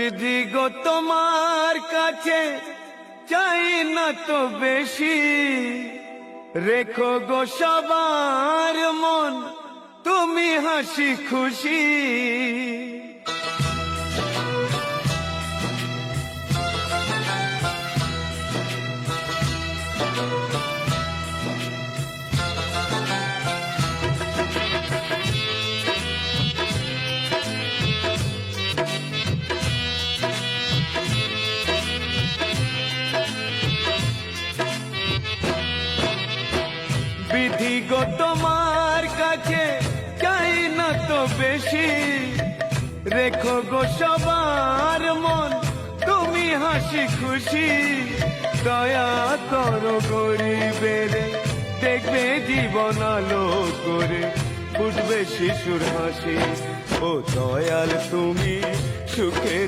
বিধি গো তোমার কাছে চাই না তো বেশি, রেখো গো সবার মন তুমি হাসি খুশি। বিধি গো তোমার কাছে চাই না তো বেশি, রেখো গো সবার মন তুমি হাসি খুশি। দয়া করো গরিবের, দেখবে জীবন আলো করে ফুটবে শিশুর হাসি। ও দয়াল তুমি সুখে